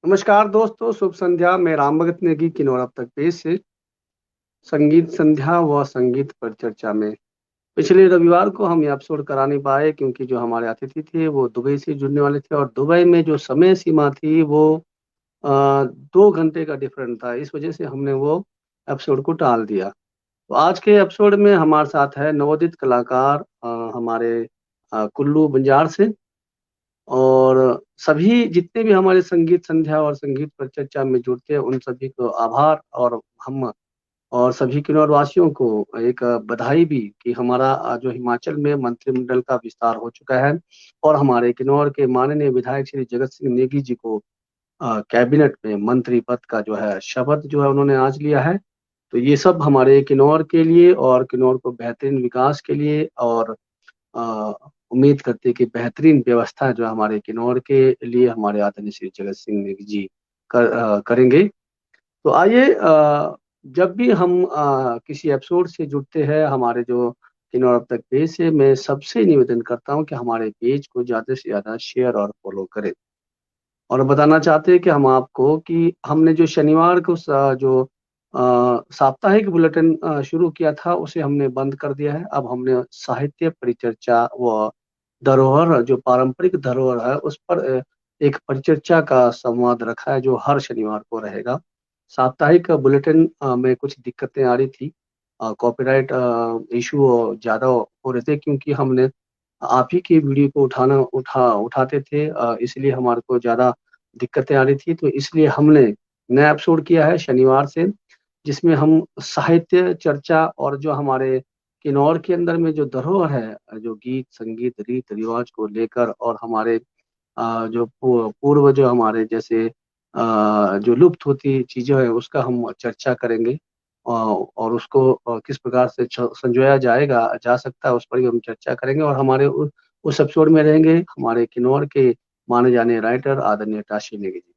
नमस्कार दोस्तों, शुभ संध्या। मैं राम भगत नेगी किन्नौर अब तक पेश से संगीत संध्या व संगीत पर चर्चा में पिछले रविवार को हम ये एपिसोड करा नहीं पाए क्योंकि जो हमारे अतिथि थे वो दुबई से जुड़ने वाले थे और दुबई में जो समय सीमा थी वो 2 घंटे का डिफरेंट था। इस वजह से हमने वो एपिसोड को टाल दिया। तो आज के एपिसोड में हमारे साथ है नवोदित कलाकार हमारे कुल्लू बंजार से। और सभी जितने भी हमारे संगीत संध्या और संगीत पर चर्चा में जुड़ते हैं उन सभी को आभार और हम और सभी किन्नौर वासियों को एक बधाई भी कि हमारा जो हिमाचल में मंत्रिमंडल का विस्तार हो चुका है और हमारे किन्नौर के माननीय विधायक श्री जगत सिंह नेगी जी को कैबिनेट में मंत्री पद का जो है शपथ जो है उन्होंने आज लिया है। तो ये सब हमारे किन्नौर के लिए और किन्नौर को बेहतरीन विकास के लिए और अ, उम्मीद करते हैं कि बेहतरीन व्यवस्था जो हमारे किन्नौर के लिए हमारे आदरणीय श्री जगत सिंह नेगी जी करेंगे। तो आइए, जब भी हम किसी एपिसोड से जुड़ते हैं हमारे जो किन्नौर अब तक पेज से, मैं सबसे निवेदन करता हूं कि हमारे पेज को ज़्यादा से ज़्यादा शेयर और फॉलो करें। और बताना चाहते हैं कि हम आपको कि हमने जो शनिवार को जो साप्ताहिक बुलेटिन शुरू किया था उसे हमने बंद कर दिया है। अब हमने साहित्य परिचर्चा व धरोहर जो पारंपरिक धरोहर है उस पर एक परिचर्चा का संवाद रखा है जो हर शनिवार को रहेगा। साप्ताहिक बुलेटिन में कुछ दिक्कतें आ रही थी, कॉपीराइट इशू ज़्यादा हो रहे थे क्योंकि हमने आप ही की वीडियो को उठाते थे, इसलिए हमारे को ज़्यादा दिक्कतें आ रही थी। तो इसलिए हमने नया एपिसोड किया है शनिवार से, जिसमें हम साहित्य चर्चा और जो हमारे किन्नौर के अंदर में जो धरोहर है, जो गीत संगीत रीत रिवाज को लेकर और हमारे जो पूर्व जो हमारे जैसे जो लुप्त होती चीजें हैं उसका हम चर्चा करेंगे। और उसको किस प्रकार से संजोया जा सकता है उस पर भी हम चर्चा करेंगे। और हमारे उस एपिसोड में रहेंगे हमारे किन्नौर के माने जाने राइटर आदरणीय टाशी नेगी जी।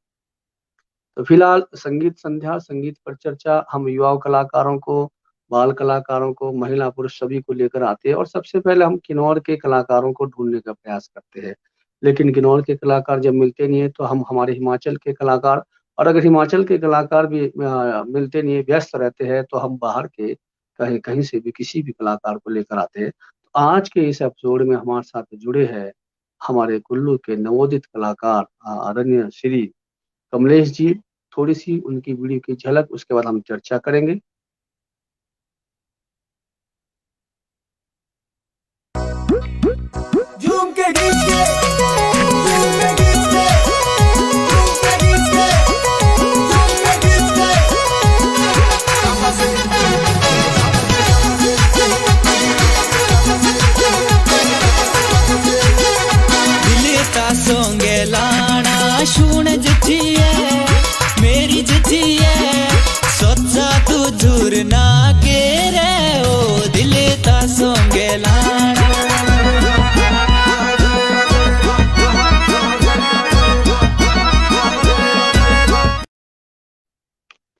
तो फिलहाल संगीत संध्या संगीत पर चर्चा हम युवा कलाकारों को, बाल कलाकारों को, महिला पुरुष सभी को लेकर आते हैं और सबसे पहले हम किन्नौर के कलाकारों को ढूंढने का प्रयास करते हैं। लेकिन किन्नौर के कलाकार जब मिलते नहीं है तो हम हमारे हिमाचल के कलाकार, और अगर हिमाचल के कलाकार भी मिलते नहीं है, व्यस्त रहते हैं, तो हम बाहर के कहीं कहीं से भी किसी भी कलाकार को लेकर आते हैं। तो आज के इस एपिसोड में हमारे साथ जुड़े हैं हमारे कुल्लू के नवोदित कलाकार आदरणीय श्री कमलेश जी। थोड़ी सी उनकी वीडियो की झलक, उसके बाद हम चर्चा करेंगे। झूम के गीत के झूम के गीत के झूम के गीत के झूम के गीत दिल ता सोंगे लाना शूण जचिए मेरी जचिए सोचा तू दूर ना के रे ओ दिल ता सोंगे लाना।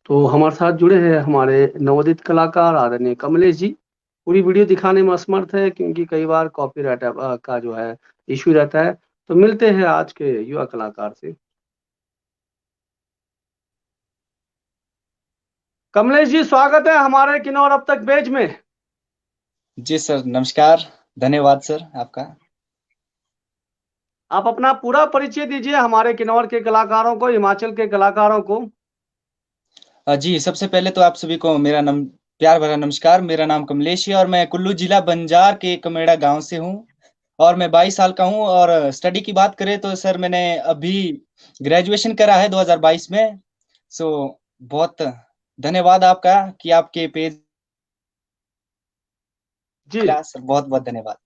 तो हमारे साथ जुड़े हैं हमारे नवोदित कलाकार आदरणीय कमलेश जी। पूरी वीडियो दिखाने में असमर्थ है क्योंकि कई बार कॉपीराइट का जो है इश्यू रहता है। तो मिलते हैं आज के युवा कलाकार से। कमलेश जी, स्वागत है हमारे किन्नौर अब तक पेज में। जी सर, नमस्कार। धन्यवाद सर आपका। आप अपना पूरा परिचय दीजिए हमारे किन्नौर के कलाकारों को, हिमाचल के कलाकारों को। जी, सबसे पहले तो आप सभी को मेरा प्यार भरा नमस्कार। मेरा नाम कमलेश है और मैं कुल्लू जिला बंजार के कमेड़ा गांव से हूं और मैं 22 साल का हूं। और स्टडी की बात करें तो सर मैंने अभी ग्रेजुएशन करा है 2022 में। सो बहुत धन्यवाद आपका कि आपके पेज जी सर, बहुत बहुत धन्यवाद।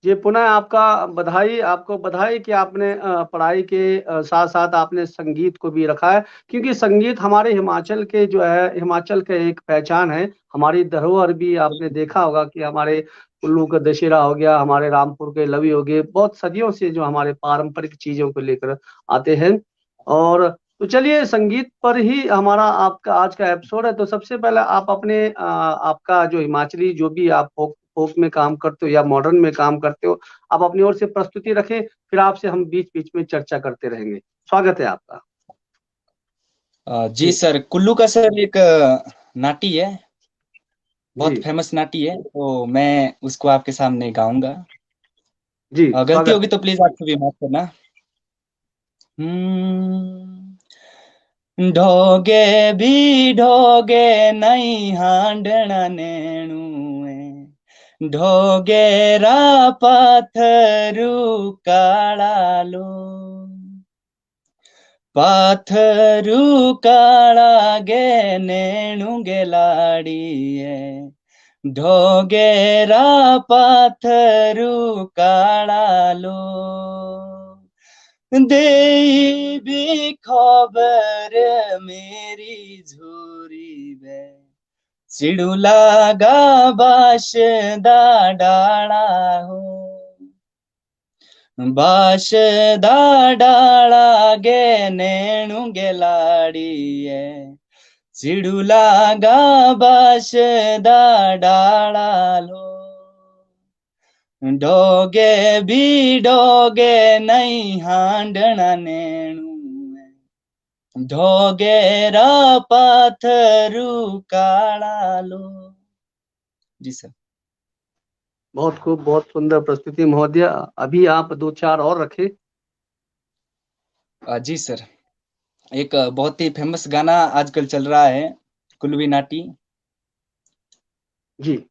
जी, पुनः आपको बधाई कि आपने पढ़ाई के साथ साथ आपने संगीत को भी रखा है, क्योंकि संगीत हमारे हिमाचल के जो है, हिमाचल का एक पहचान है। हमारी धरोहर भी आपने देखा होगा कि हमारे कुल्लू का दशहरा हो गया, हमारे रामपुर के लवी हो गए, बहुत सदियों से जो हमारे पारंपरिक चीजों को लेकर आते हैं। और तो चलिए, संगीत पर ही हमारा आपका आज का एपिसोड है। तो सबसे पहले आप अपने आपका जो हिमाचली जो भी आप फोक में काम करते हो या मॉडर्न में काम करते हो, आप अपनी ओर से प्रस्तुति रखें, फिर आपसे हम बीच बीच में चर्चा करते रहेंगे। स्वागत है आपका। जी जी सर, कुल्लू का सर एक नाटी है, बहुत जी फेमस नाटी है, तो मैं उसको आपके सामने गाऊंगा। जी, गलती स्वागत होगी है। तो प्लीज आप भी माफ करना। ढोगे भी ढोगे नहीं हांडना नेणुए, ढोगेरा पत्थरू काला लो, पत्थरू काला गे नेणु गे लाड़िए, ढोगेरा पत्थरू काला लो, दे भी खबर मेरी झूरी बे, चिड़ू लागा बाश दा डाला हो, बाश दा डाला गे नेणु गे लाड़िए, चिड़ू लागा बाश दा डाला लो, डोगे भी डोगे नहीं हांडना नेणुए, ढोगेरा पत्थरू काला लो। जी सर। बहुत खूब, बहुत सुंदर प्रस्तुति महोदय। अभी आप दो चार और रखें। जी सर, एक बहुत ही फेमस गाना आजकल चल रहा है, कुल्लवी नाटी। जी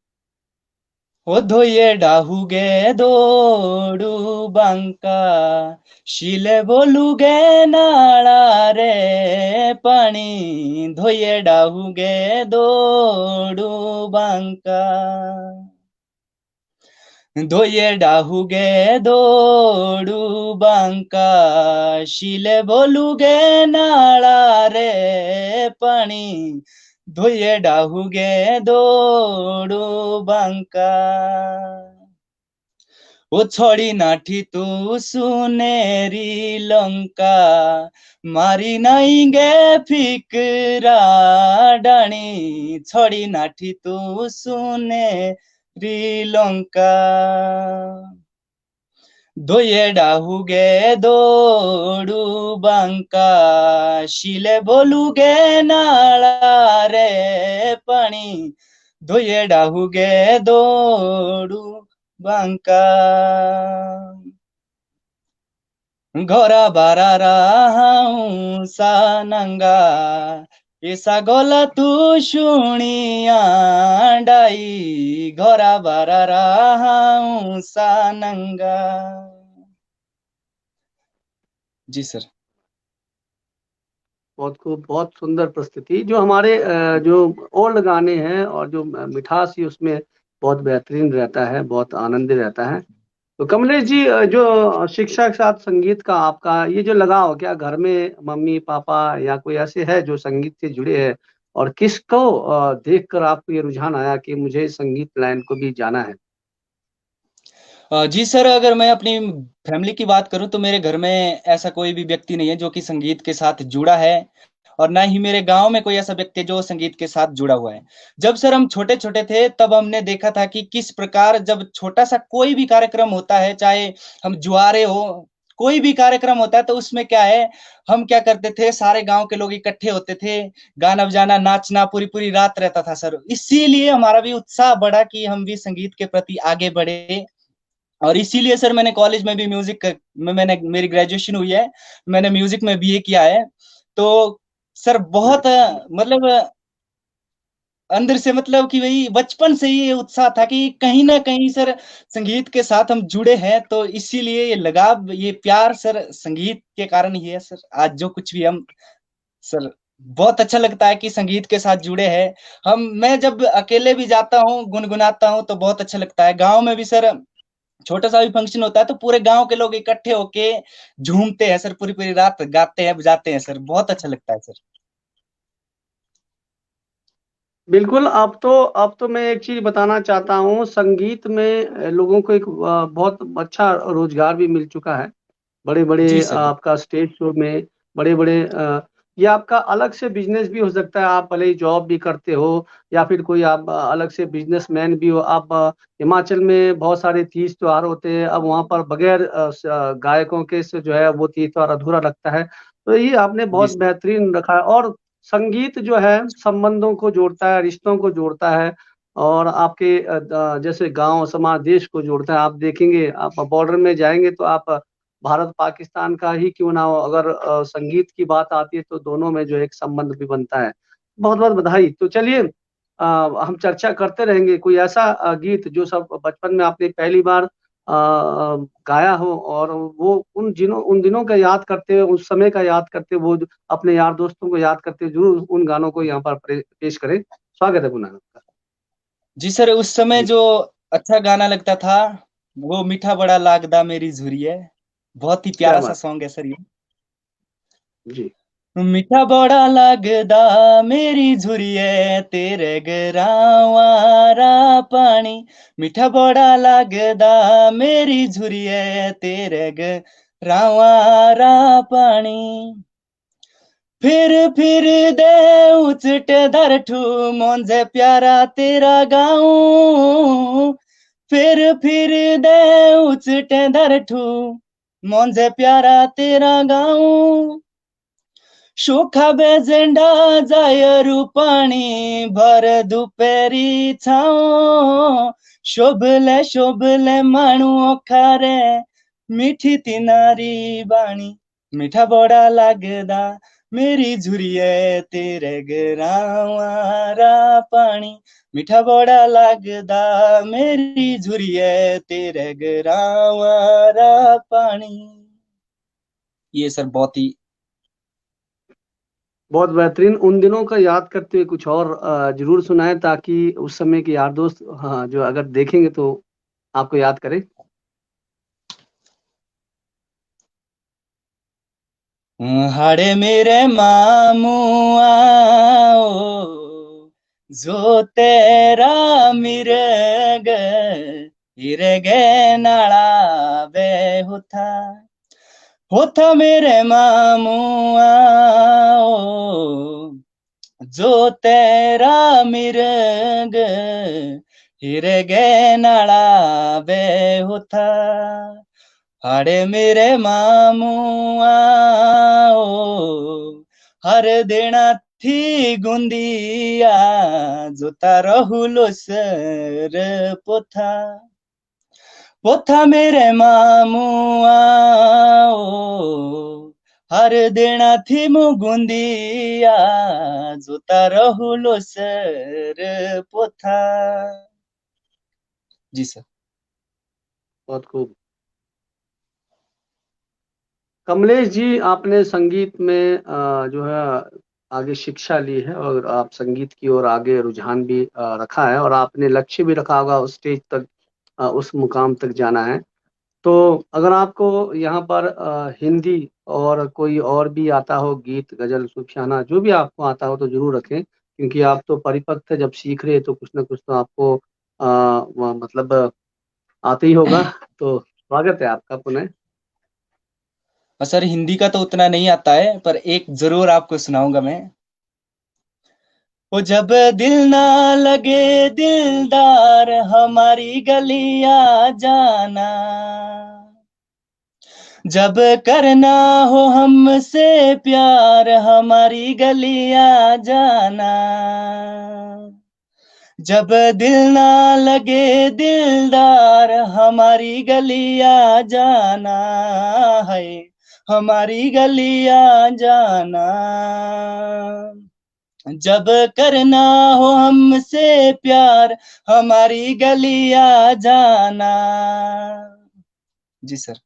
ओ धोये डाहुगे दोड़ू बांका, शिले बोलूगे नाला रे पानी, धोये डाहुगे दोड़ू बांका, धोये डाहुगे दोड़ू बांका, शिले बोलूगे नाला रे पानी, धोये डाहुगे दोड़ू बांका, ओ छोड़ी नाठी तू सुनेरी लंका, मारी नहीं गे फिकरा डाणी, छोड़ी नाठी तू सुने श्रीलंका, धोये डाहुगे दोड़ू बांका, शिले बोलूगे नाला रे पानी, धोये डाहुगे दोड़ू बांका, घोरा बारा राहूं सानंगा, ऐसा गोला तू शुणिया डाई, घोरा बारा राहूं सानंगा। जी सर। बहुत खूब, बहुत सुंदर प्रस्तुति। जो हमारे जो ओल्ड गाने हैं और जो मिठास ही उसमें बहुत बेहतरीन रहता है, बहुत आनंद रहता है। तो कमलेश जी, जो शिक्षा के साथ संगीत का आपका ये जो लगाव, क्या घर में मम्मी पापा या कोई ऐसे है जो संगीत से जुड़े हैं, और किसको देखकर आपको ये रुझान आया कि मुझे संगीत लाइन को भी जाना है? जी सर, अगर मैं अपनी फैमिली की बात करूं तो मेरे घर में ऐसा कोई भी व्यक्ति नहीं है जो कि संगीत के साथ जुड़ा है, और ना ही मेरे गांव में कोई ऐसा व्यक्ति है जो संगीत के साथ जुड़ा हुआ है। जब सर हम छोटे छोटे थे तब हमने देखा था कि किस प्रकार जब छोटा सा कोई भी कार्यक्रम होता है, चाहे हम जुआरे हो, कोई भी कार्यक्रम होता है, तो उसमें क्या है, हम क्या करते थे, सारे गांव के लोग इकट्ठे होते थे, गाना बजाना नाचना पूरी पूरी रात रहता था सर। इसीलिए हमारा भी उत्साह बढ़ा कि हम भी संगीत के प्रति आगे बढ़े, और इसीलिए सर मैंने कॉलेज में भी म्यूजिक में मैंने मेरी ग्रेजुएशन हुई है, मैंने म्यूजिक में बीए किया है। तो सर बहुत मतलब अंदर से मतलब कि वही बचपन से ही ये उत्साह था कि कहीं ना कहीं सर संगीत के साथ हम जुड़े हैं, तो इसीलिए ये लगाव, ये प्यार सर संगीत के कारण ही है सर। आज जो कुछ भी हम सर, बहुत अच्छा लगता है कि संगीत के साथ जुड़े हैं हम। मैं जब अकेले भी जाता हूँ गुनगुनाता हूँ तो बहुत अच्छा लगता है। गांव में भी सर छोटा सा भी फंक्शन होता है तो पूरे गांव के लोग इकट्ठे होके झूमते हैं सर, पूरी पूरी रात गाते हैं बजाते हैं सर, बहुत अच्छा लगता है सर। बिल्कुल। अब तो मैं एक चीज बताना चाहता हूँ, संगीत में लोगों को एक बहुत अच्छा रोजगार भी मिल चुका है। बड़े बड़े जी सर। आपका स्टेज शो में बड़े बड़े ये आपका अलग से बिजनेस भी हो सकता है, आप भले ही जॉब भी करते हो या फिर कोई आप अलग से बिजनेसमैन भी हो। आप हिमाचल में बहुत सारे तीज त्योहार होते हैं, अब वहाँ पर बगैर गायकों के से जो है वो तीज त्योहार अधूरा लगता है। तो ये आपने जी बहुत सर। बेहतरीन रखा है। और संगीत जो है संबंधों को जोड़ता है, रिश्तों को जोड़ता है, और आपके जैसे गांव समाज देश को जोड़ता है। आप देखेंगे, आप बॉर्डर में जाएंगे तो आप भारत पाकिस्तान का ही क्यों ना हो, अगर संगीत की बात आती है तो दोनों में जो एक संबंध भी बनता है। बहुत बहुत बधाई। तो चलिए हम चर्चा करते रहेंगे। कोई ऐसा गीत जो सब बचपन में आपने पहली बार गाया हो, और वो उन दिनों का याद करते हुए, उस समय का याद करते हुए, वो अपने यार दोस्तों को याद करते हुए जरूर उन गानों को यहाँ पर पेश करें। स्वागत है पुनः आपका। जी सर, उस समय जी। जो अच्छा गाना लगता था वो मीठा बड़ा लागदा मेरी झुरी है। बहुत ही क्या प्यारा सा बात। सॉन्ग है सर ये। जी। मीठा बड़ा लागदा मेरी झुरिए तेरे गरावारा पानी। मीठा बड़ा लागदा मेरी झुरिए तेरे गरावारा पानी। फिर दे उचटे दरठू मोंजे प्यारा तेरा गाऊं। फिर दे उचटे दरठू मोंजे प्यारा तेरा गाऊं। सुखा बेजेंडा जाय रूपाणी भर दुपेरी छाओ। शोभले माणू खारे मीठी तिनारी बाणी। मीठा बड़ा लागदा मेरी झुरिए तेरे गरावारा पानी। मीठा बड़ा लागदा मेरी झुरिए तेरे गरावारा पानी। ये सर बहुत ही बहुत बेहतरीन। उन दिनों का याद करते हुए कुछ और जरूर सुनाएं, ताकि उस समय के यार दोस्त, हाँ, जो अगर देखेंगे तो आपको याद करें। हाड़े मेरे मामू आओ जो तेरा मिरग हिरगे नाला बे होथा मेरे मामू आओ जो तेरा मिरग हिरगे नाला बे होथा। हाड़े मेरे मामू आओ हर देना थी गुंदिया जोता रहुलो सर पोथा। पोथा मेरे मामू आओ हर देना थी मुगुंदिया जोता रहुलो सर पोथा। जी सर। बहुत खूब। कमलेश जी, आपने संगीत में जो है आगे शिक्षा ली है, और आप संगीत की ओर आगे रुझान भी रखा है, और आपने लक्ष्य भी रखा होगा उस स्टेज तक, उस मुकाम तक जाना है। तो अगर आपको यहाँ पर हिंदी और कोई और भी आता हो, गीत गजल सूफियाना जो भी आपको आता हो तो जरूर रखें, क्योंकि आप तो परिपक्व थे, जब सीख रहे तो कुछ ना कुछ तो आपको मतलब आते ही होगा। तो स्वागत है आपका पुनः। सर हिंदी का तो उतना नहीं आता है, पर एक जरूर आपको सुनाऊंगा मैं। वो जब दिल ना लगे दिलदार हमारी गलियां जाना। जब करना हो हमसे प्यार हमारी गलियां जाना। जब दिल ना लगे दिलदार हमारी गलियां जाना है। हमारी गलियां जाना। जब करना हो हमसे प्यार हमारी गलियां जाना। जी सर।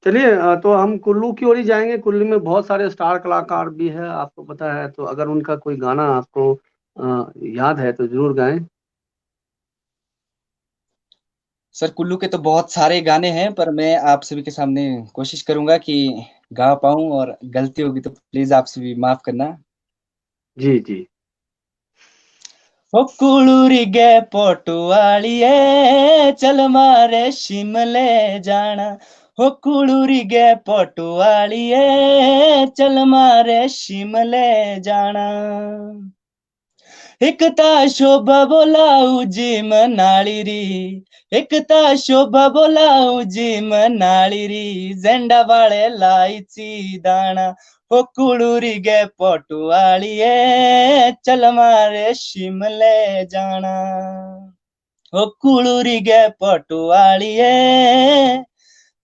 चलिए तो हम कुल्लू की ओर ही जाएंगे। कुल्लू में बहुत सारे स्टार कलाकार भी है, आपको पता है, तो अगर उनका कोई गाना आपको याद है तो जरूर गाएं। सर कुल्लू के तो बहुत सारे गाने हैं, पर मैं आप सभी के सामने कोशिश करूंगा कि गा पाऊं, और गलती होगी तो प्लीज आप सभी माफ करना। जी जी। ओ कुळूरिगे पोटुआलिए चल मारे शिमले जाना। हो कुड़ूरी गे पटुआलिए चल मारे शिमले जाना एक ता शोभा बोलाऊ जी मनाली री एक ता शोभा बोलाऊ जी मनाली री झंडा वाले लाइची दाना हो कुड़ूरी गे पटुआलिए चल मारे शिमले जाना हो कुड़ूरी गे पटुआलिए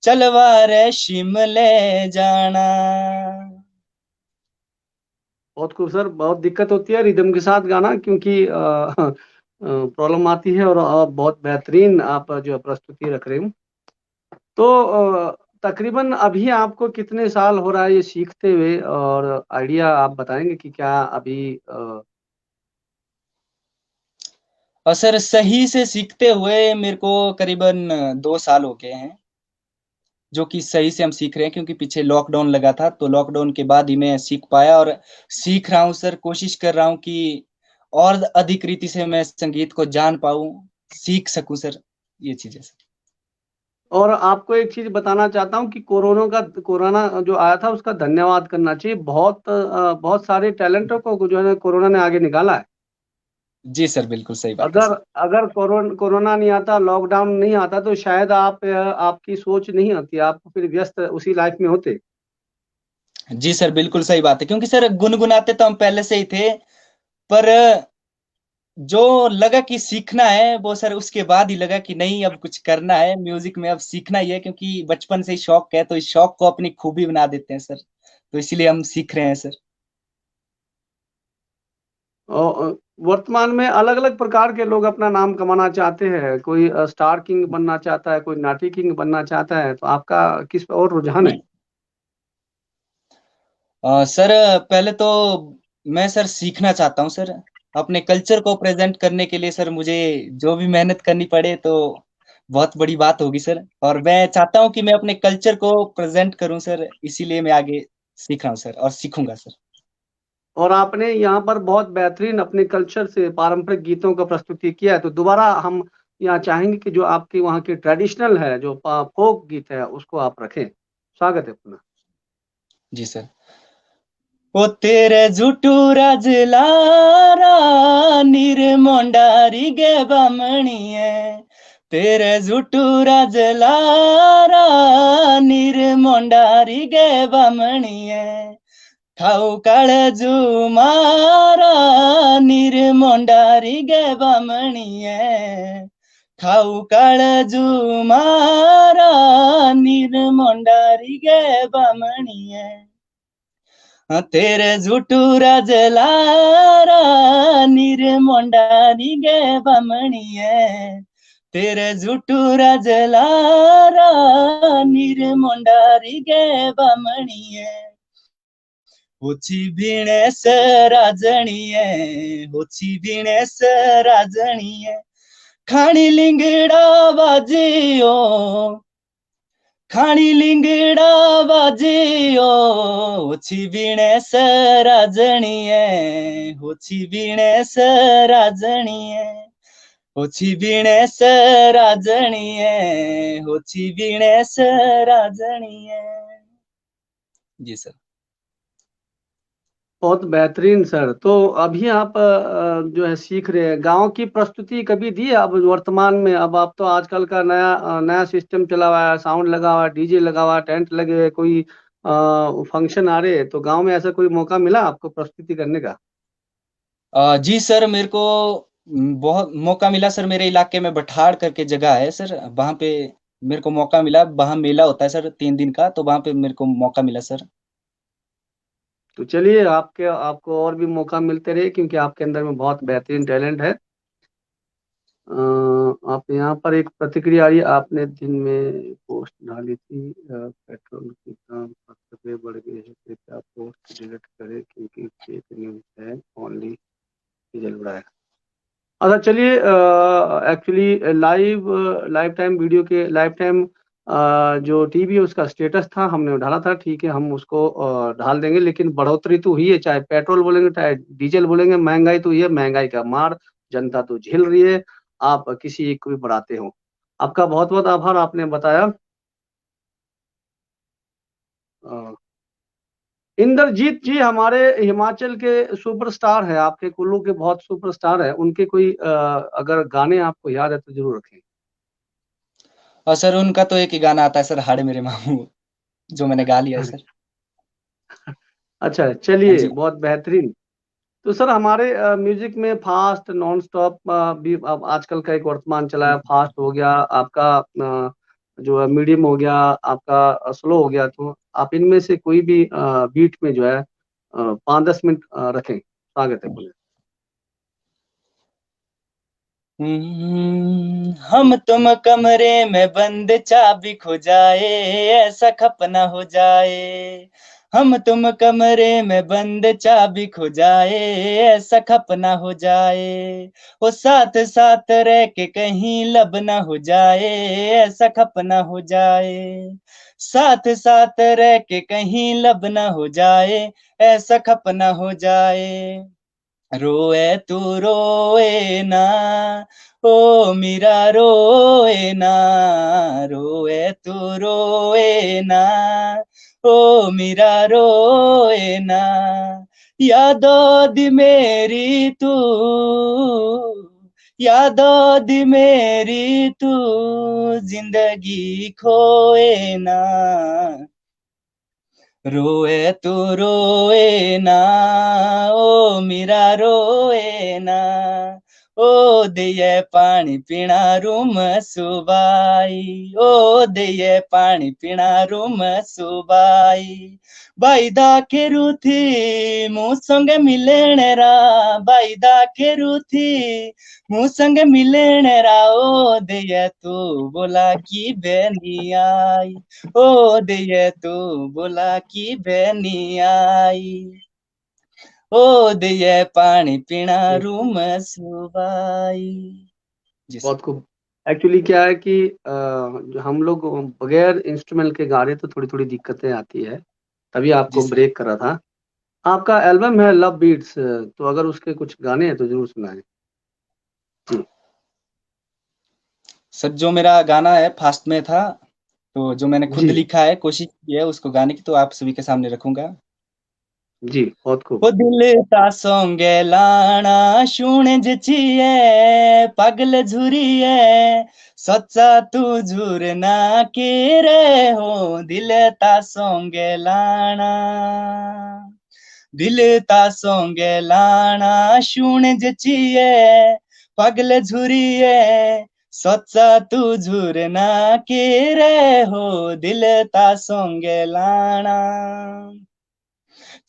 चलवा रे शिमले जाना। बहुत खूब सर। बहुत दिक्कत होती है रिदम के साथ गाना, क्योंकि प्रॉब्लम आती है, और बहुत बेहतरीन आप जो प्रस्तुति रख रहे हो। तो तकरीबन अभी आपको कितने साल हो रहा है ये सीखते हुए, और आइडिया आप बताएंगे कि क्या अभी और सर सही से सीखते हुए मेरे को करीबन 2 साल हो गए हैं, जो कि सही से हम सीख रहे हैं, क्योंकि पीछे लॉकडाउन लगा था, तो लॉकडाउन के बाद ही मैं सीख पाया और सीख रहा हूँ सर। कोशिश कर रहा हूँ कि और अधिक रीति से मैं संगीत को जान पाऊँ, सीख सकूं सर, ये चीजें सर। और आपको एक चीज बताना चाहता हूँ कि कोरोना जो आया था उसका धन्यवाद करना चाहिए। बहुत सारे टैलेंटों को जो है ना कोरोना ने आगे निकाला है। जी सर, बिल्कुल सही बात है अगर सर। अगर कोरोना नहीं आता, लॉकडाउन नहीं आता, तो शायद आपकी सोच नहीं आती, आप फिर व्यस्त उसी लाइफ में होते। जी सर, बिल्कुल सही बात है, क्योंकि सर गुनगुनाते तो हम पहले से ही थे, पर जो लगा कि सीखना है वो सर उसके बाद ही लगा कि नहीं, अब कुछ करना है म्यूजिक में, अब सीखना ही है, क्योंकि बचपन से ही शौक है, तो इस शौक को अपनी खूबी बना देते हैं सर, तो इसलिए हम सीख रहे हैं सर। और वर्तमान में अलग अलग प्रकार के लोग अपना नाम कमाना चाहते हैं। कोई स्टार किंग बनना चाहता है, कोई नाटी किंग बनना चाहता है। तो आपका किस पे और रुझान है? सर पहले तो मैं सर सीखना चाहता हूँ सर, अपने कल्चर को प्रेजेंट करने के लिए सर मुझे जो भी मेहनत करनी पड़े तो बहुत बड़ी बात होगी सर, और मैं चाहता हूँ कि मैं अपने कल्चर को प्रेजेंट करूँ सर, इसीलिए मैं आगे सीख रहा हूँ सर और सीखूंगा सर। और आपने यहाँ पर बहुत बेहतरीन अपने कल्चर से पारंपरिक गीतों का प्रस्तुति किया है। तो दोबारा हम यहाँ चाहेंगे कि जो आपके वहाँ की ट्रेडिशनल है, जो फोक गीत है, उसको आप रखें। स्वागत है अपना। जी सर। ओ तेरे जुटू राजलारा नीर मोंडारी गे बामणिए तेरे जुटू राजलारा नीर मोंडारी गे बामणिए खाऊ काळजू मारा नीर मोंडारी गे बामणिए खाऊ काळजू मारा नीर मोंडारी गे बामणिए तेरे जुटू राजलारा नीर मोंडारी गे बामणिए तेरे जुटू राजलारा नीर मोंडारी गे बामणिए होची भिणेस राजणीये होची भिणेस राजणीये खाणी लिंगडा बाजियो खाणी लिंगडा बाजियो होची भिणेस राजणीये होची भिणेस राजणीये होची भिणेस राजणीये होची भिणेस राजणीये। जी सर। बहुत बेहतरीन सर। तो अभी आप जो है सीख रहे हैं। गांव की प्रस्तुति कभी दी है? अब वर्तमान में, अब आप तो आजकल का नया सिस्टम चला हुआ है, साउंड लगा हुआ है, डीजे लगा हुआ है, टेंट लगे हुए, कोई फंक्शन आ रहे हैं, तो गांव में ऐसा कोई मौका मिला आपको प्रस्तुति करने का? जी सर, मेरे को बहुत मौका मिला सर, मेरे इलाके में बठाड़ करके जगह है सर, वहां पे मेरे को मौका मिला, वहां मेला होता है सर 3 दिन का, तो वहां पे मेरे को मौका मिला सर। तो चलिए, आपको और भी मौका मिलते रहे, क्योंकि आपके अंदर में बहुत बेहतरीन टैलेंट है। आप यहाँ पर एक प्रतिक्रिया आ रही है। आपने दिन में पोस्ट डाली थी, पेट्रोल की दाम 7 रुपये बढ़ गए हैं, कृपया पोस्ट डिलीट करें क्योंकि फेक न्यूज है, ओनली डीजल बढ़ाया। अच्छा चलिए, एक्चुअली लाइव टाइम वीडियो के लाइव टाइम जो टीवी है उसका स्टेटस था, हमने डाला था। ठीक है, हम उसको ढाल देंगे। लेकिन बढ़ोतरी तो हुई है, चाहे पेट्रोल बोलेंगे चाहे डीजल बोलेंगे, महंगाई तो हुई है। महंगाई का मार जनता तो झेल रही है। आप किसी एक को भी बढ़ाते हो। आपका बहुत बहुत आभार, आपने बताया। इंद्रजीत जी हमारे हिमाचल के सुपरस्टार है, आपके कुल्लू के बहुत सुपरस्टार है, उनके कोई अगर गाने आपको याद है तो जरूर रखें। और सर उनका तो एक ही गाना आता है सर, हाड़ मेरे मामू, जो मैंने गा लिया है सर। अच्छा हाँ चलिए, जी। बहुत बेहतरीन। तो सर हमारे म्यूजिक में फास्ट नॉन स्टॉप भी अब आजकल का एक वर्तमान चला है, फास्ट हो गया आपका, जो है मीडियम हो गया आपका, स्लो हो गया, तो आप इनमें से कोई भी बीट में जो है 5-10 मिनट रखें, स्वागत है बोले। हम तुम कमरे में बंद, चाबी खो जाए, ऐसा खपना हो जाए। हम तुम कमरे में बंद, चाबी खो जाए, ऐसा खपना हो जाए। वो साथ साथ रह के कहीं लब ना हो जाए, ऐसा खपना हो जाए। साथ साथ रह के कहीं लब ना हो जाए, ऐसा खपना हो जाए। रोए तू रोए ना, ओ मीरा रोए ना, रोए तू रोए ना, ओ मीरा रोए ना। यादों दी मेरी तू, यादों दी मेरी तू, जिंदगी खोए ना। रोए तू रोए ना, ओ मीरा रोए ना। ओ दिए पानी पीना रूम सुबाई, ओ दिए पानी पीना रूम सुबाई। बाईदा खेरू थी मुँह संग मिलने रा, बाईदा खेरू थी मुँह संग मिलने रा। ओ दिए तू बोला की बेनी आई, ओ दिए तू बोला की बेनी आई। ओ दिए पानी पीना रूम सुबाई। जी सर। बहुत खूब। एक्चुअली क्या है कि जो हम लोग बगैर इंस्ट्रूमेंट के गा रहे तो थोड़ी थोड़ी दिक्कतें आती है, तभी जी आपको सर। ब्रेक करा था। आपका एल्बम है लव बीट्स, तो अगर उसके कुछ गाने हैं तो जरूर सुनाएं। जी सर जो मेरा गाना है फास्ट में था, तो जो मैंने खुद जी लिखा है, कोशिश की है उसको गाने की, तो आप सभी के सामने रखूंगा। जी, बहुत खूब। ओ दिल ता सोंगे लाना शुण जचिए, पागल झुरिए, सच्चा तू झुरना के रे हो। दिल ता सोंगे लाना, दिल ता सोंगे लाना शुण जचिए, पागल झुरिए, सच्चा तू झुरना के रे हो। दिल ता सोंगे लाना,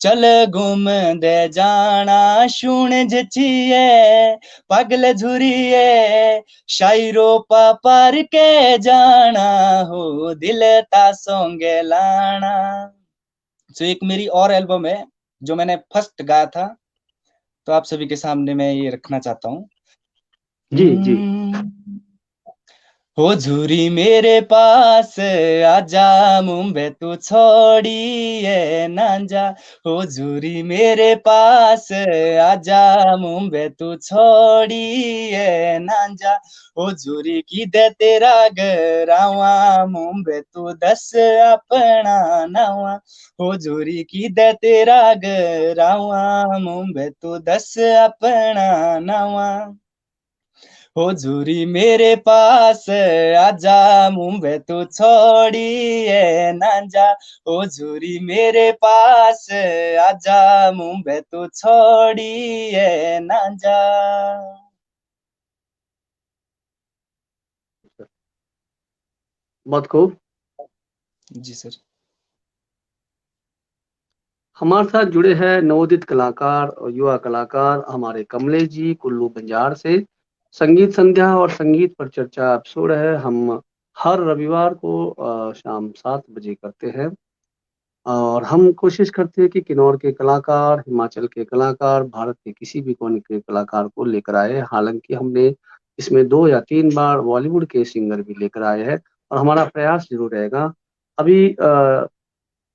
चल घूम दे जाना शुण जचिए, पागल झुरिए, शायरो पार के जाना हो। दिल ता सोंगे लाना। तो एक मेरी और एल्बम है जो मैंने फर्स्ट गाया था, तो आप सभी के सामने मैं ये रखना चाहता हूँ। जी जी, हो झूरी मेरे पास आजा, मुंबई तू छोड़िए ना जा। हो झूरी मेरे पास आजा, मुंबई तू छोड़िए ना जा। हो झूरी की दे तेरा गरावा, मुंबई तू दस अपना नवा। हो झूरी की दे तेरा गरावा, मुंबई तू दस अपना नवा। हो झूरी मेरे पास आजा, मुंबई तू छोड़िए ना जा। हो झूरी मेरे पास आजा, मुंबई तू छोड़िए ना जा। बहुत खूब। जी सर। हमारे साथ जुड़े हैं नवोदित कलाकार और युवा कलाकार हमारे कमलेश जी कुल्लू बंजार से। संगीत संध्या और संगीत पर चर्चा एपिसोड है, हम हर रविवार को शाम 7 बजे करते हैं, और हम कोशिश करते हैं कि किन्नौर के कलाकार, हिमाचल के कलाकार, भारत के किसी भी कोने के कलाकार को लेकर आए। हालांकि हमने इसमें 2 या 3 बार बॉलीवुड के सिंगर भी लेकर आए हैं, और हमारा प्रयास जरूर रहेगा। अभी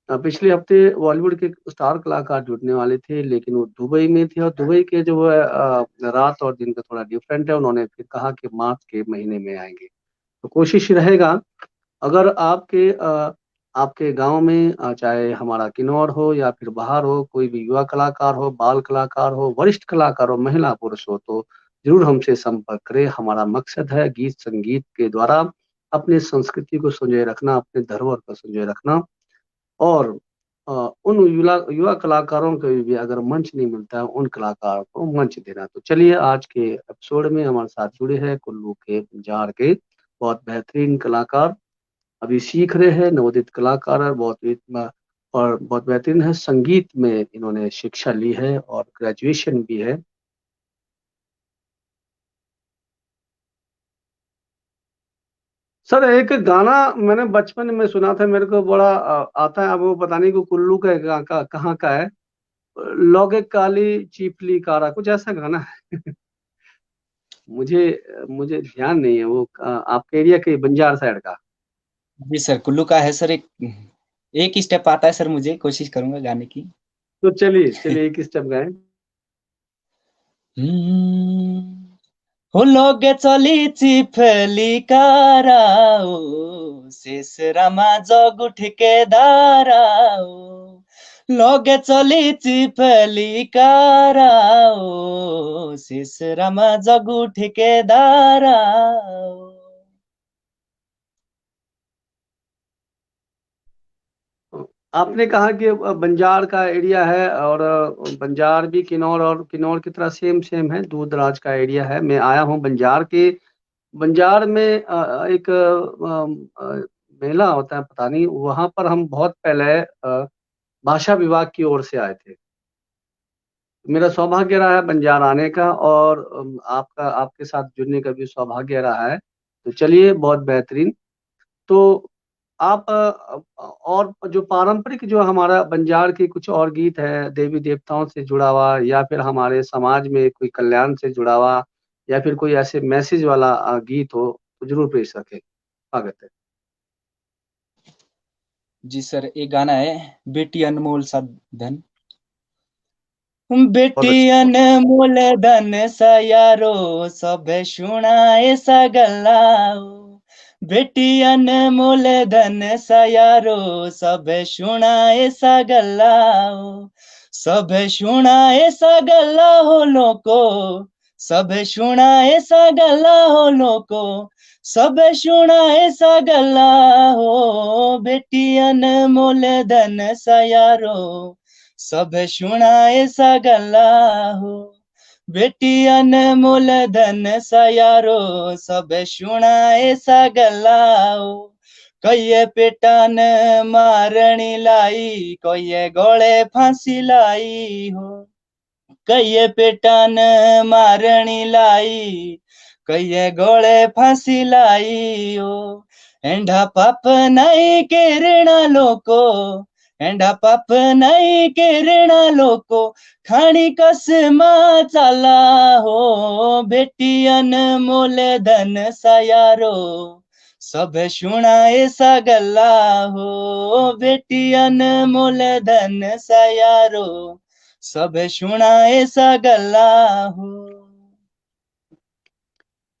पिछले हफ्ते बॉलीवुड के स्टार कलाकार जुड़ने वाले थे, लेकिन वो दुबई में थे, और दुबई के जो है रात और दिन का थोड़ा डिफरेंट है, उन्होंने फिर कहा कि मार्च के महीने में आएंगे। तो कोशिश रहेगा, अगर आपके आपके गांव में चाहे हमारा किन्नौर हो या फिर बाहर हो, कोई भी युवा कलाकार हो, बाल कलाकार हो, वरिष्ठ कलाकार हो, महिला पुरुष हो, तो जरूर हमसे संपर्क करें। हमारा मकसद है गीत संगीत के द्वारा अपनी संस्कृति को संजोए रखना, अपने धरोहर को संजोए रखना, और उन युवा कलाकारों को भी अगर मंच नहीं मिलता है, उन कलाकारों को मंच देना। तो चलिए, आज के एपिसोड में हमारे साथ जुड़े हैं कुल्लू के बंजार के बहुत बेहतरीन कलाकार, अभी सीख रहे हैं, नवोदित कलाकार है, और बहुत बेहतरीन है। संगीत में इन्होंने शिक्षा ली है और ग्रेजुएशन भी है। सर, एक गाना मैंने बचपन में सुना था, मेरे को बड़ा आता है, अब वो पता नहीं को कुल्लू का है, कहाँ का है। लौगे काली चीपली कारा, कुछ ऐसा गाना है। मुझे मुझे ध्यान नहीं है वो, आपके एरिया के बंजार साइड का। जी सर, कुल्लू का है सर। एक एक ही स्टेप आता है सर, मुझे कोशिश करूंगा गाने की। तो चलिए चलिए, एक स्टेप गाएं। हो लोगे चली चिफली काराओ, शेषरामा जगु ठेकेदाराओ। लोगे चली चिफली काराओ, शेषरामा जगु ठेकेदाराओ। आपने कहा कि बंजार का एरिया है, और बंजार भी किन्नौर और किन्नौर की तरह सेम सेम है, दूर दराज का एरिया है। मैं आया हूँ बंजार के। बंजार में एक मेला होता है, पता नहीं, वहां पर हम बहुत पहले भाषा विभाग की ओर से आए थे। मेरा सौभाग्य रहा है बंजार आने का, और आपके साथ जुड़ने का भी सौभाग्य रहा है। तो चलिए, बहुत बेहतरीन। तो आप और जो पारंपरिक, जो हमारा बंजार के कुछ और गीत है, देवी देवताओं से जुड़ा हुआ, या फिर हमारे समाज में कोई कल्याण से जुड़ा हुआ, या फिर कोई ऐसे मैसेज वाला गीत हो, तो जरूर पेश रखें। स्वागत है। जी सर, एक गाना है, बेटी अनमोल सा धन। बहुत बेटी अच्छा। अनमोल धन सयारो, सभे सुनाए सगलाओ। बेटी अनमोल धन सयारो, सभे सुनाए सगलाओ। सभे सुनाए सगला हो लोको, सभे सुनाए सगला हो लोको, सभे सुनाए सगला हो। बेटी अनमोल धन सयारो, सब सुनाए सगला हो। बेटी अनमोल धन सयारो, सब सुनाए सगला हो। कहिए पेटान मारणी लाई, कहिए गले फांसी लाई हो। कहिए पेटान मारणी लाई, कहिए गले फांसी लाई हो। एंढा पाप नहीं केरणा लोको, एंढा पाप नहीं केरणा लोको, खाणी कसमा चाला हो। बेटी अनमोल धन सयारो, सब सुनाए सगला हो। बेटी अनमोल धन सयारो, सब सुनाए सगला हो।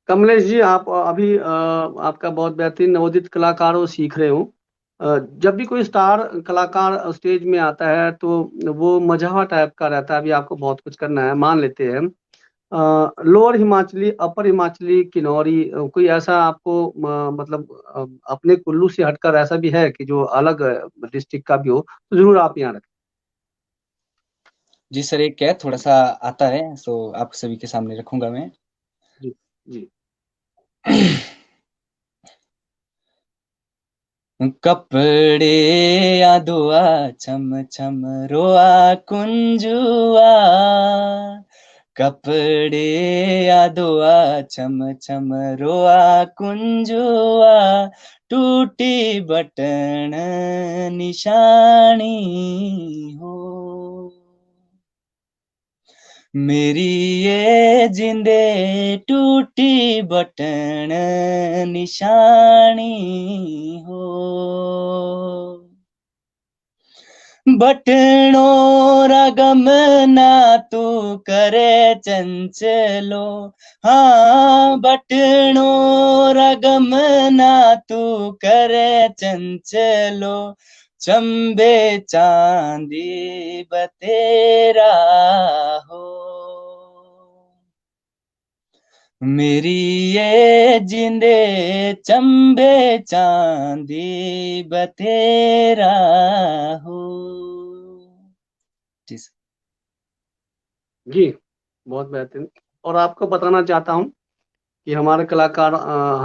कमलेश जी, आप अभी आपका बहुत बेहतरीन नवोदित कलाकारों सीख रहे हो। जब भी कोई स्टार कलाकार स्टेज में आता है, तो वो मजहवा टाइप का रहता है। अभी आपको बहुत कुछ करना है, मान लेते हैं हम। लोअर हिमाचली, अपर हिमाचली, किन्नौरी, कोई ऐसा आपको मतलब अपने कुल्लू से हटकर ऐसा भी है कि जो अलग डिस्ट्रिक्ट का भी हो, तो जरूर आप यहाँ रखें। जी सर, एक क्या थोड़ा सा आता है, तो आप सभी के सामने रखूंगा मैं। जी जी। कपड़े यादुआ, छम छम रोआ कुंजुआ। कपड़े यादुआ, छम छम रोआ कुंजुआ। टूटी बटन निशानी हो। मेरी ये जिंदे टूटी बटन निशानी हो। बटणो रगम ना तू करे चंचलो, हाँ बटणो रगम ना तू करे चंचलो, चंबे चांदी बतेरा हो, मेरी ये जिंदे चंबे चांदी बतेरा हो। जी सर। जी बहुत बेहतरीन। और आपको बताना चाहता हूँ कि हमारे कलाकार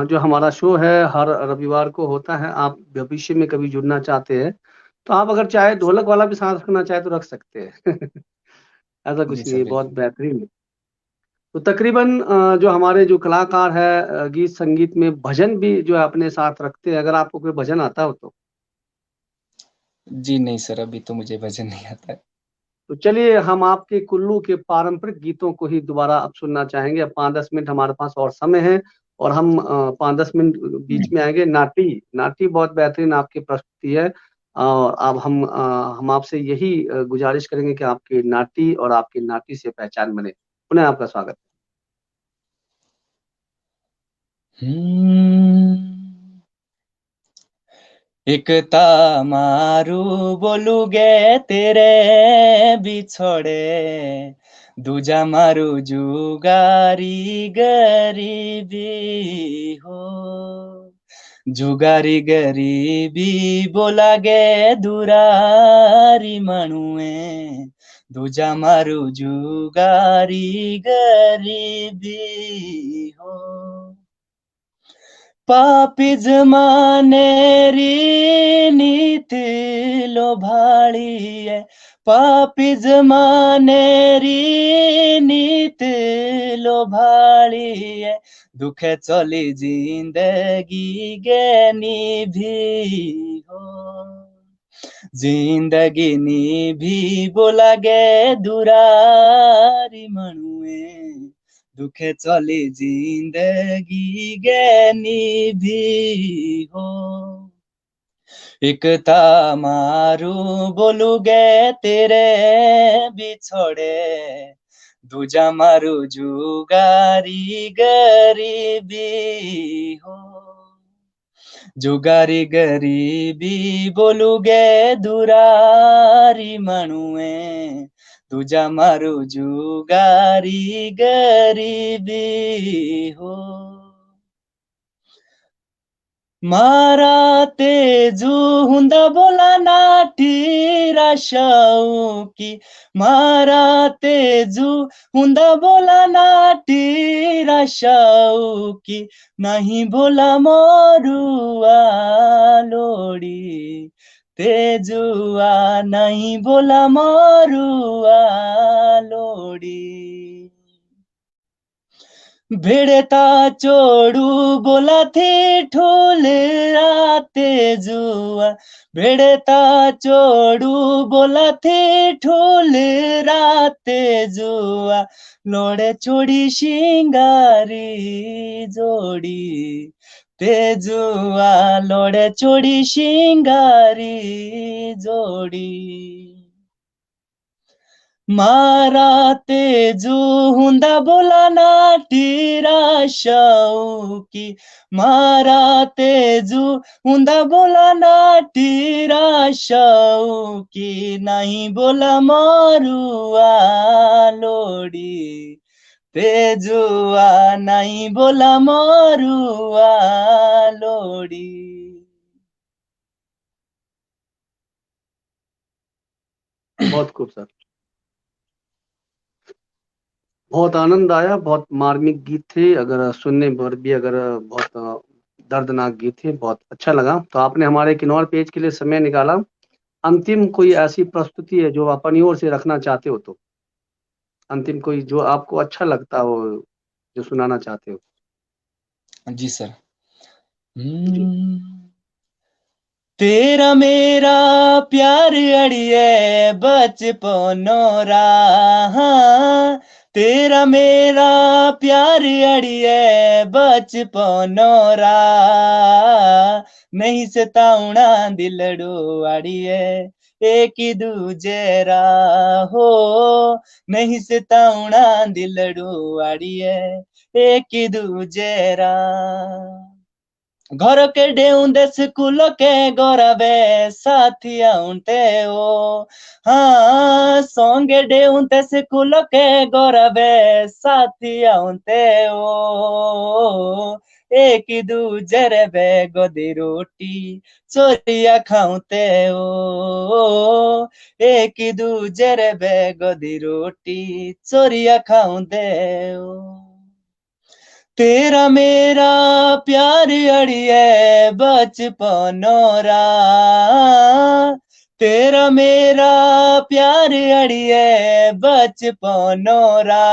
जो हमारा शो है हर रविवार को होता है। आप भविष्य में कभी जुड़ना चाहते हैं तो आप अगर चाहे ढोलक वाला भी साथ रखना चाहे तो रख सकते हैं। ऐसा जी कुछ नहीं सर है, बहुत बिल्कुल। बेहतरीन है। तो तकरीबन जो हमारे जो कलाकार है गीत संगीत में भजन भी जो है अपने साथ रखते हैं। अगर आपको कोई भजन आता हो तो जी नहीं सर, अभी तो मुझे भजन नहीं आता है। तो चलिए हम आपके कुल्लू के पारंपरिक गीतों को ही दोबारा अब सुनना चाहेंगे। अब 5-10 मिनट हमारे पास और समय है और हम 5-10 मिनट बीच में आएंगे। नाटी नाटी बहुत बेहतरीन आपकी प्रस्तुति है और अब हम आपसे यही गुजारिश करेंगे कि आपकी नाटी और आपकी नाटी से पहचान बने। पुनः आपका स्वागत एकता मारू बोलूगे तेरे बिछोड़े, दूजा मारू जुगारी गरीबी हो, जुगारी गरीबी बोलागे दुरारी मणुए, दूजा मारू जुगारी गरीबी हो, पापी जमानेरी नीत लोभाळी है, पापी जमानेरी नीत लोभाळी है, दुखे चली जिंदगी गेनी भी हो, जिंदगी निभी बोला गे दुरारी मणुए, दुखे चली जिंदगी गेनी भी हो, एकता मारू बोलूगे तेरे बिछोड़े, दूजा मारू जुगारी गरीबी हो, जुगारी गरीबी बोलूगे दुरारी मणुए, तुझा मारू जुगारी गरीबी हो, मारा तेजू हुंदा बोला नाठी राशाऊ, मारा तेजू हुंदा बोला नाठी राशाऊ, नहीं बोला मोरुआ लोड़ी, तेजुआ नहीं बोला मोरुआ लोड़ी, भेड़ता चोड़ू बोला थे ठोल राते जुआ, भेड़ता चोड़ू बोला थे ठोल राते जुआ, लोड़े चोड़ी शिंगारी जोड़ी, तेजुआ लोड़े चोड़ी शिंगारी जोड़ी, मारा तेजू हुंदा बोला नाटी राशाऊ, मारा तेजू हुंदा बोला नाटी राशाऊ, नहीं बोला मारुआ लोड़ी, तेजुआ नहीं बोला मारुआ लोड़ी। बहुत खूब सर, बहुत आनंद आया। बहुत मार्मिक गीत थे, अगर सुनने पर भी अगर बहुत दर्दनाक गीत थे। बहुत अच्छा लगा। तो आपने हमारे किन्नौर पेज के लिए समय निकाला। अंतिम कोई ऐसी प्रस्तुति है जो अपनी ओर से रखना चाहते हो तो अंतिम कोई जो आपको अच्छा लगता हो जो सुनाना चाहते हो? जी सर। जी तेरा मेरा प्यार अड़िए बचपनो रहा, तेरा मेरा प्यार अड़िए बचपनो रहा, नहीं सताउना दिलड़ो आड़िए एक दूजे रा हो नहीं सताउना दिलड़ो आड़िए एक दूजे रा घर के डेउंदे स्कूल के गोरबे साथिया उनते ओ हाँ सोंगे डेउंदे स्कूल के गोरबे साथिया उनते ओ एक दूजे रे बेगो दी रोटी चोरिया खाऊते ओ एक दूजे रे बेगो दी रोटी चोरिया खाऊते ओ तेरा मेरा प्यार अड़िए बचपनोरा तेरा मेरा प्यार अड़िए बचपनोरा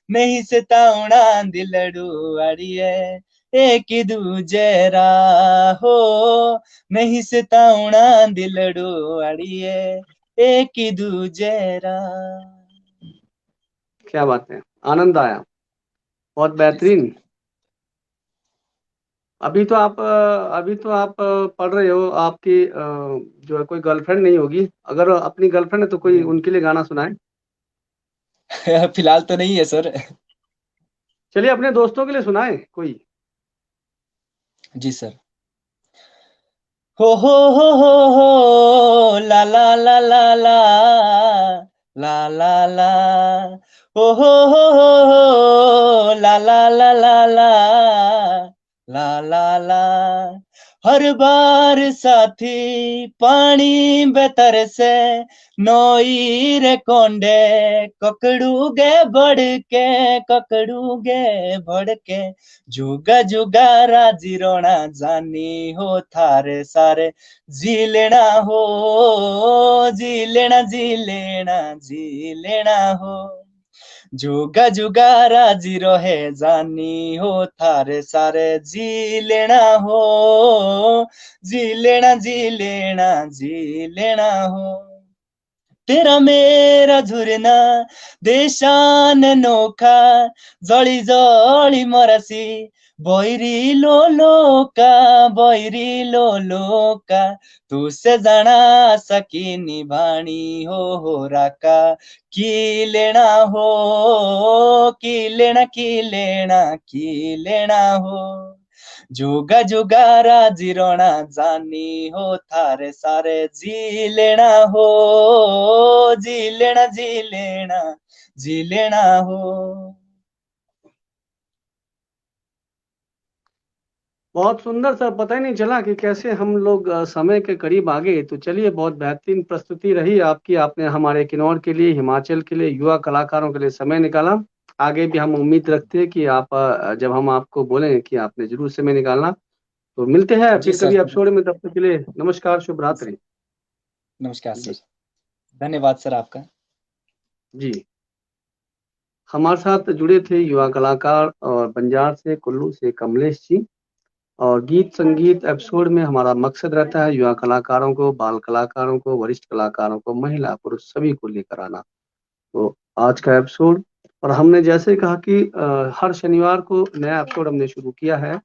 नहीं सताउना दिलड़ू अड़िए एक दूजे रा हो नहीं सताउना दिलड़ू अड़िए एक दूजे रा। क्या बात है, आनंद आया, बहुत बेहतरीन। अभी तो आप पढ़ रहे हो, आपकी जो है कोई गर्लफ्रेंड नहीं होगी, अगर अपनी गर्लफ्रेंड है तो कोई उनके लिए गाना सुनाए। फिलहाल तो नहीं है सर। चलिए अपने दोस्तों के लिए सुनाए कोई। जी सर। हो ला ला ला ला ला ला ला ला हो ला ला ला ला ला ला ला ला हर बार साथी पानी बेतर से नोई रे कोंडे ककड़ूगे बढ़ के जुगा जुगा राजी रोना जानी हो थारे सारे जी लेना हो जी लेना हो जुगा जुगा राजी रहे जानी हो थारे सारे जी लेना हो जी लेना हो तेरा मेरा झुरना देशान नोखा जळी जळी मरासी बैरी लो लोका तुसे जाना सकी निभानी हो राका की लेना हो की लेना हो जुगा जुगा राजी रोना जानी हो थारे सारे जी लेना हो जी लेना हो। बहुत सुंदर सर, पता ही नहीं चला कि कैसे हम लोग समय के करीब आ गए। तो चलिए, बहुत बेहतरीन प्रस्तुति रही आपकी, आपने हमारे किन्नौर के लिए, हिमाचल के लिए, युवा कलाकारों के लिए समय निकाला। आगे भी हम उम्मीद रखते हैं कि आप जब हम आपको बोलें कि आपने जरूर समय निकालना, तो मिलते हैं जी फिर सर। कभी एपिसोड में। तब तक के लिए नमस्कार, शुभ रात्रि। नमस्कार जी सर। धन्यवाद सर आपका। जी। हमारे साथ जुड़े थे युवा कलाकार और बंजार से, कुल्लू से कमलेश जी। और गीत संगीत एपिसोड में हमारा मकसद रहता है युवा कलाकारों को, बाल कलाकारों को, वरिष्ठ कलाकारों को, महिला पुरुष सभी को लेकर आना। तो आज का एपिसोड, और हमने जैसे कहा कि हर शनिवार को नया एपिसोड हमने शुरू किया है,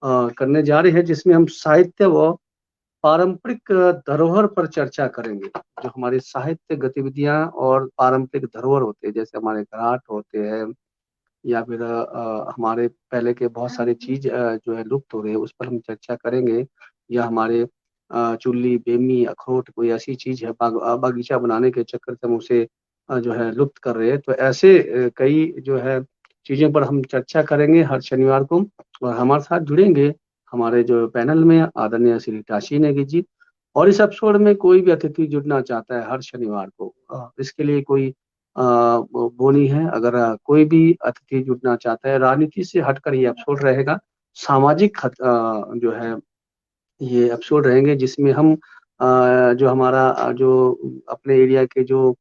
करने जा रहे हैं, जिसमें हम साहित्य व पारंपरिक धरोहर पर चर्चा करेंगे। जो हमारी साहित्य गतिविधियां और पारंपरिक धरोहर होते हैं, जैसे हमारे घाट होते हैं, या फिर हमारे पहले के बहुत सारी चीज जो है लुप्त हो रही है, उस पर हम चर्चा करेंगे। या हमारे चुल्ली, बेमी, अखरोट कोई ऐसी चीज है, बागीचा बनाने के चक्कर से हम उसे जो है लुप्त कर रहे हैं। तो ऐसे कई जो है चीजों पर हम चर्चा करेंगे हर शनिवार को। और हमारे साथ जुड़ेंगे हमारे जो पैनल में आदरणीय श्री टाशी नेगी जी। और इस एपिसोड में कोई भी अतिथि जुड़ना चाहता है हर शनिवार को, इसके लिए कोई बोनी है। अगर कोई भी अतिथि जुड़ना चाहता है, राजनीति से हटकर ये एपिसोड रहेगा, सामाजिक जो है ये एपिसोड रहेंगे, जिसमें हम जो हमारा जो अपने एरिया के जो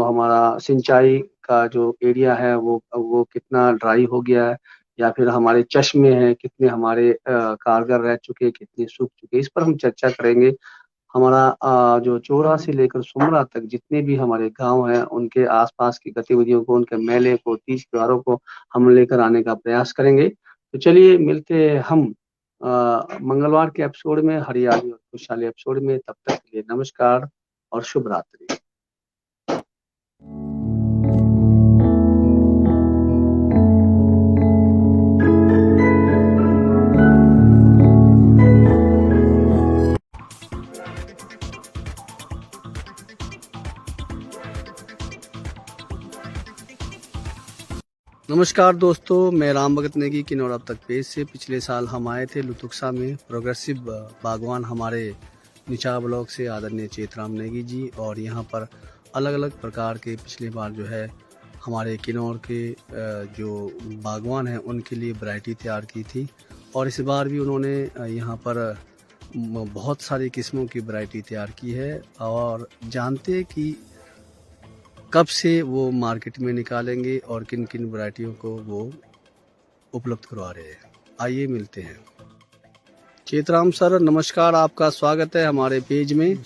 हमारा सिंचाई का जो एरिया है, वो कितना ड्राई हो गया है, या फिर हमारे चश्मे हैं कितने हमारे कारगर रह चुके, कितने सूख चुके, इस पर हम चर्चा करेंगे। हमारा जो चोरा से लेकर सुमरा तक जितने भी हमारे गांव हैं, उनके आसपास की गतिविधियों को, उनके मेले को, तीज त्योहारों को हम लेकर आने का प्रयास करेंगे। तो चलिए मिलते हैं हम मंगलवार के एपिसोड में, हरियाली और खुशहाली एपिसोड में। तब तक के लिए नमस्कार और शुभ रात्रि। नमस्कार दोस्तों, मैं राम भगत नेगी किन्नौर अब तक पेज से। पिछले साल हम आए थे लुतुक्सा में। प्रोग्रेसिव बागवान हमारे निचार ब्लॉक से आदरणीय चेतराम नेगी जी, और यहाँ पर अलग अलग प्रकार के पिछली बार जो है हमारे किन्नौर के जो बागवान हैं उनके लिए वैरायटी तैयार की थी, और इस बार भी उन्होंने यहाँ पर बहुत सारी किस्मों की वैरायटी तैयार की है, और जानते हैं कि कब से वो मार्केट में निकालेंगे और किन किन वैरायटियों को वो उपलब्ध करवा रहे हैं। आइए मिलते हैं। चेतराम सर नमस्कार, आपका स्वागत है हमारे पेज में।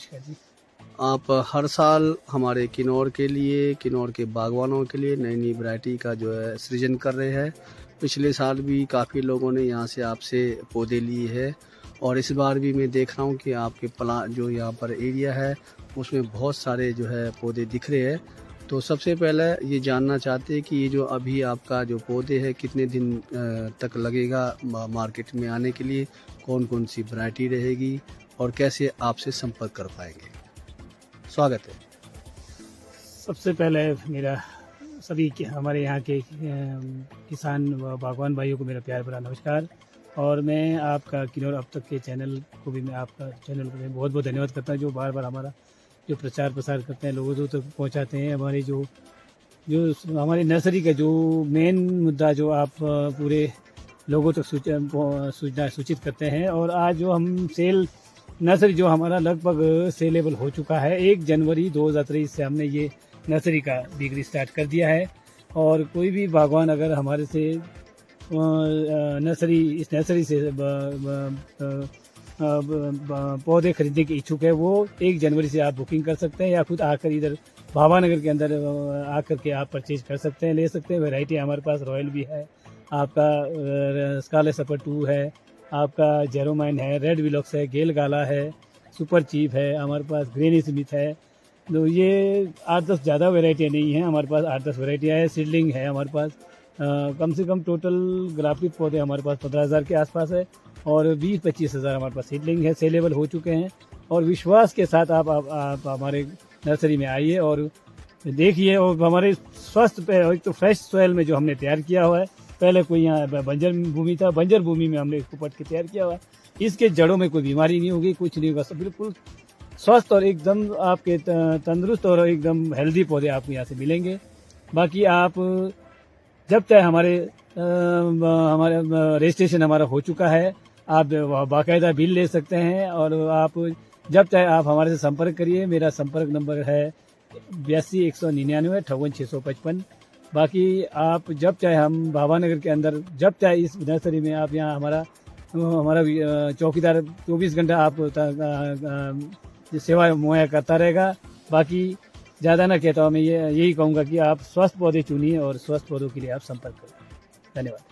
आप हर साल हमारे किन्नौर के लिए, किन्नौर के बागवानों के लिए नई नई वैरायटी का जो है सृजन कर रहे हैं। पिछले साल भी काफ़ी लोगों ने यहाँ से आपसे पौधे लिए हैं, और इस बार भी मैं देख रहा हूँ कि आपके जो यहाँ पर एरिया है उसमें बहुत सारे जो है पौधे दिख रहे हैं। तो सबसे पहले ये जानना चाहते हैं कि ये जो अभी आपका जो पौधे है कितने दिन तक लगेगा मार्केट में आने के लिए, कौन कौन सी वैरायटी रहेगी और कैसे आपसे संपर्क कर पाएंगे। स्वागत है। सबसे पहले मेरा सभी हमारे यहाँ के किसान व बागवान भाइयों को मेरा प्यार भरा नमस्कार, और मैं आपका किन्नौर अब तक के चैनल को भी मैं बहुत बहुत धन्यवाद करता हूँ, जो बार बार हमारा जो प्रचार प्रसार करते हैं, लोगों तक पहुँचाते हैं। हमारे जो हमारी नर्सरी का जो मेन मुद्दा जो आप पूरे लोगों तक सूचित करते हैं, और आज जो हम नर्सरी जो हमारा लगभग सेलेबल हो चुका है। 1 जनवरी 2023 से हमने ये नर्सरी का बिक्री स्टार्ट कर दिया है, और कोई भी बागवान अगर हमारे से इस नर्सरी से पौधे खरीदने के इच्छुक है, वो 1 जनवरी से आप बुकिंग कर सकते हैं, या खुद आकर इधर भावानगर के अंदर आकर के आप परचेज कर सकते हैं, ले सकते हैं। वैरायटी हमारे पास रॉयल भी है, आपका स्कारलेट सपर 2 है, आपका जेरोमाइन है, रेड विलॉक्स है, गेल गाला है, सुपर चीफ है, हमारे पास ग्रेनी स्मिथ है। तो ये 8-10 ज़्यादा वैरायटियाँ नहीं हैं, हमारे पास 8-10 वैरायटियाँ है। सीडलिंग है हमारे पास, कम से कम टोटल ग्राफ्टिक पौधे हमारे पास 15,000 के आसपास है, और 20-25 हज़ार हमारे पास सीडलिंग है, सेलेबल हो चुके हैं। और विश्वास के साथ आप हमारे नर्सरी में आइए और देखिए। और हमारे स्वस्थ पे एक तो फ्रेश सॉइल में जो हमने तैयार किया हुआ है, पहले कोई यहाँ बंजर भूमि था, बंजर भूमि में हमने इसको पट के तैयार किया हुआ है। इसके जड़ों में कोई बीमारी नहीं होगी, कुछ नहीं होगा, सब बिल्कुल स्वस्थ और एकदम आपके तंदुरुस्त और एकदम हेल्दी पौधे आपको यहाँ से मिलेंगे। बाकी आप जब चाहे हमारे रजिस्ट्रेशन हमारा हो चुका है, आप बाकायदा बिल ले सकते हैं, और आप जब चाहे आप हमारे से संपर्क करिए। मेरा संपर्क नंबर है 82 199 58 655। बाकी आप जब चाहे, हम भावानगर के अंदर जब चाहे इस नर्सरी में आप यहाँ हमारा चौकीदार 24 घंटा आपको सेवा मुहैया करता रहेगा। बाकी ज़्यादा ना कहता हूँ, मैं यही कहूँगा कि आप स्वस्थ पौधे चुनिए और स्वस्थ पौधों के लिए आप संपर्क करें। धन्यवाद।